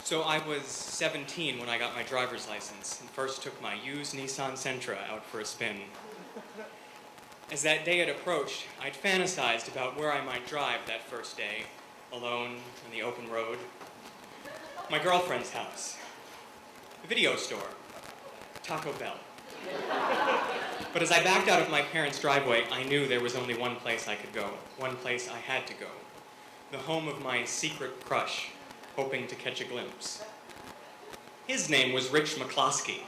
So I was 17 when I got my driver's license and first took my used Nissan Sentra out for a spin. As that day had approached, I'd fantasized about where I might drive that first day, alone on the open road. My girlfriend's house, the video store, Taco Bell. But as I backed out of my parents' driveway, I knew there was only one place I could go, one place I had to go. The home of my secret crush, hoping to catch a glimpse. His name was Rich McCloskey.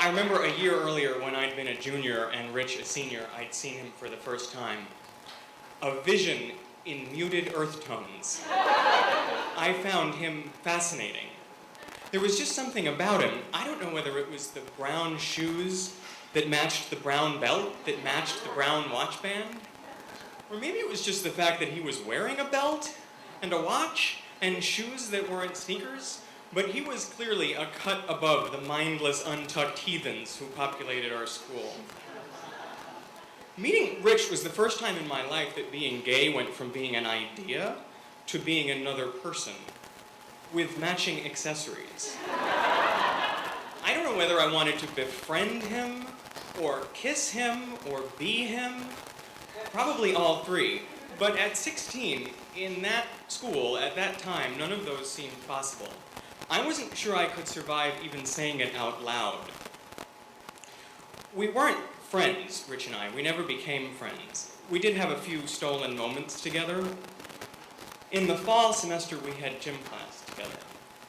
I remember a year earlier when I'd been a junior and Rich a senior, I'd seen him for the first time. A vision in muted earth tones. I found him fascinating. There was just something about him. I don't know whether it was the brown shoes that matched the brown belt, that matched the brown watch band, or maybe it was just the fact that he was wearing a belt and a watch and shoes that weren't sneakers, but he was clearly a cut above the mindless, untucked heathens who populated our school. Meeting Rich was the first time in my life that being gay went from being an idea to being another person, with matching accessories. I don't know whether I wanted to befriend him, or kiss him, or be him. Probably all three. But at 16, in that school, at that time, none of those seemed possible. I wasn't sure I could survive even saying it out loud. We weren't friends, Rich and I. We never became friends. We did have a few stolen moments together. In the fall semester, we had gym class together.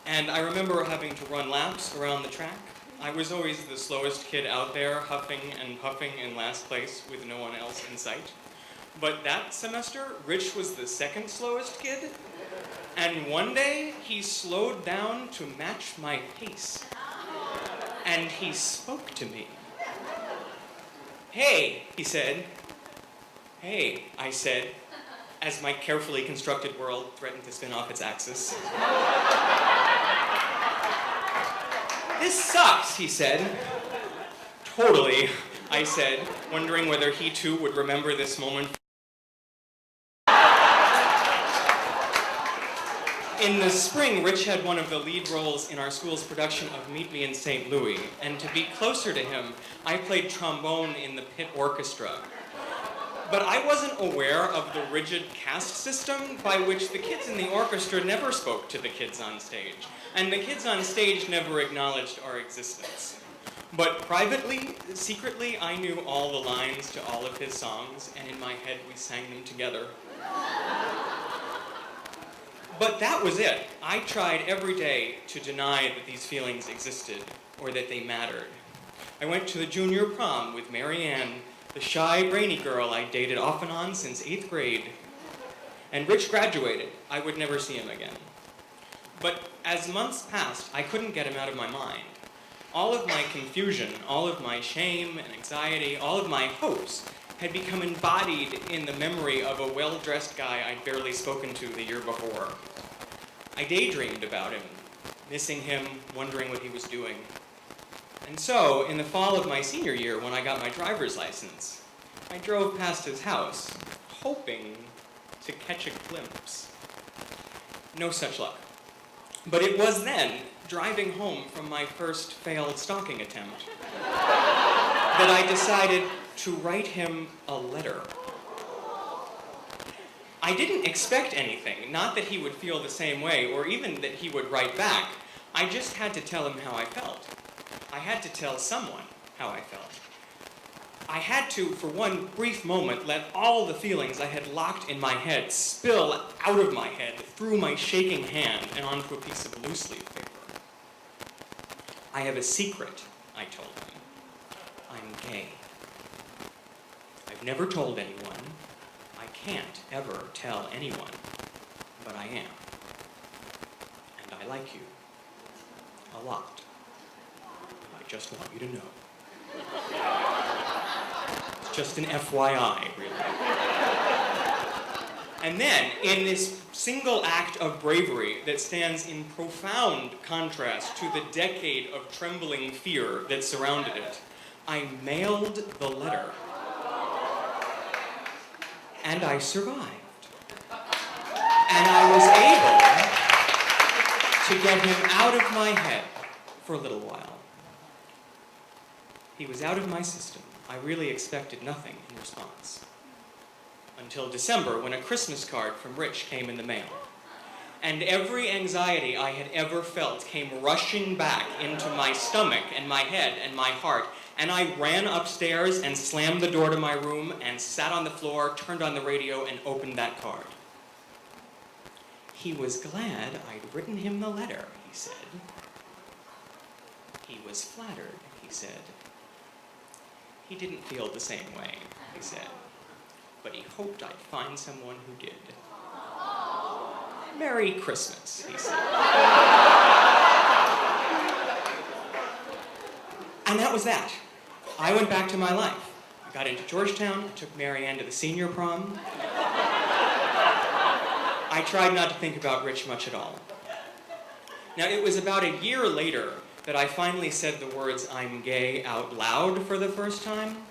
And I remember having to run laps around the track. I was always the slowest kid out there, huffing and puffing in last place with no one else in sight. But that semester, Rich was the second slowest kid. And one day, he slowed down to match my pace. And he spoke to me. "Hey," he said. "Hey," I said, as my carefully constructed world threatened to spin off its axis. "This sucks," he said. "Totally," I said, wondering whether he too would remember this moment. In the spring, Rich had one of the lead roles in our school's production of Meet Me in St. Louis, and to be closer to him, I played trombone in the pit orchestra. But I wasn't aware of the rigid caste system by which the kids in the orchestra never spoke to the kids on stage, and the kids on stage never acknowledged our existence. But privately, secretly, I knew all the lines to all of his songs, and in my head we sang them together. But that was it. I tried every day to deny that these feelings existed, or that they mattered. I went to the junior prom with Mary Ann, the shy, brainy girl I dated off and on since 8th grade. And Rich graduated. I would never see him again. But as months passed, I couldn't get him out of my mind. All of my confusion, all of my shame and anxiety, all of my hopes had become embodied in the memory of a well-dressed guy I'd barely spoken to the year before. I daydreamed about him, missing him, wondering what he was doing. And so, in the fall of my senior year, when I got my driver's license, I drove past his house, hoping to catch a glimpse. No such luck. But it was then, driving home from my first failed stalking attempt, that I decided to write him a letter. I didn't expect anything, not that he would feel the same way, or even that he would write back. I just had to tell him how I felt. I had to tell someone how I felt. I had to, for one brief moment, let all the feelings I had locked in my head spill out of my head, through my shaking hand, and onto a piece of loose-leaf paper. "I have a secret," I told him. "I'm gay. I've never told anyone. I can't ever tell anyone, but I am. And I like you. A lot. I just want you to know." It's just an FYI, really. And then, in this single act of bravery that stands in profound contrast to the decade of trembling fear that surrounded it, I mailed the letter. And I survived. And I was able get him out of my head for a little while. He was out of my system. I really expected nothing in response. Until December, when a Christmas card from Rich came in the mail. And every anxiety I had ever felt came rushing back into my stomach and my head and my heart. And I ran upstairs and slammed the door to my room and sat on the floor, turned on the radio, and opened that card. He was glad I'd written him the letter, he said. He was flattered, he said. He didn't feel the same way, he said. But he hoped I'd find someone who did. Merry Christmas, he said. And that was that. I went back to my life. I got into Georgetown, took Mary Ann to the senior prom. I tried not to think about Rich much at all. Now, it was about a year later that I finally said the words, "I'm gay," out loud for the first time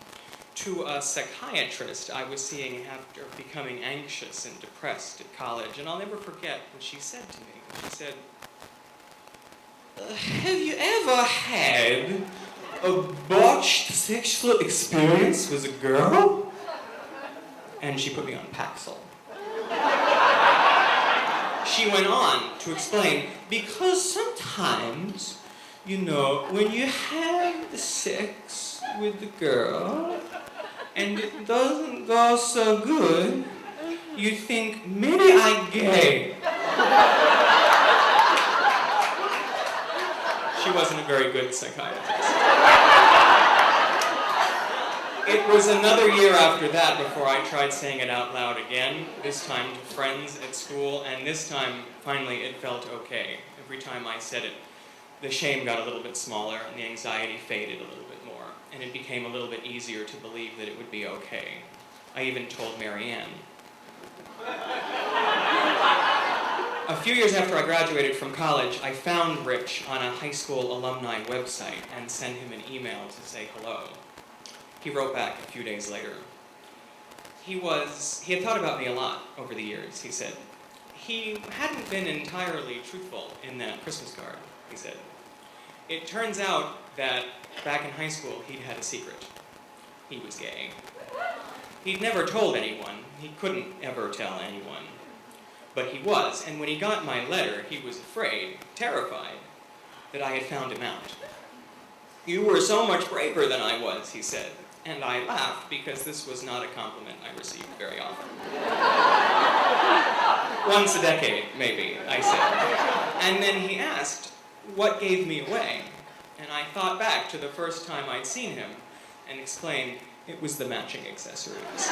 to a psychiatrist I was seeing after becoming anxious and depressed at college. And I'll never forget what she said to me. She said, "Have you ever had a botched sexual experience with a girl?" And she put me on Paxil. She went on to explain, because sometimes, you know, when you have the sex with the girl and it doesn't go so good, you think, maybe I'm gay. She wasn't a very good psychiatrist. It was another year after that before I tried saying it out loud again, this time to friends at school, and this time, finally, it felt okay. Every time I said it, the shame got a little bit smaller and the anxiety faded a little bit more, and it became a little bit easier to believe that it would be okay. I even told Mary Ann. A few years after I graduated from college, I found Rich on a high school alumni website and sent him an email to say hello. He wrote back a few days later. He had thought about me a lot over the years, he said. He hadn't been entirely truthful in that Christmas card, he said. It turns out that back in high school, he'd had a secret. He was gay. He'd never told anyone. He couldn't ever tell anyone. But he was, and when he got my letter, he was afraid, terrified, that I had found him out. "You were so much braver than I was," he said. And I laughed because this was not a compliment I received very often. "Once a decade, maybe," I said. And then he asked, what gave me away? And I thought back to the first time I'd seen him and explained it was the matching accessories.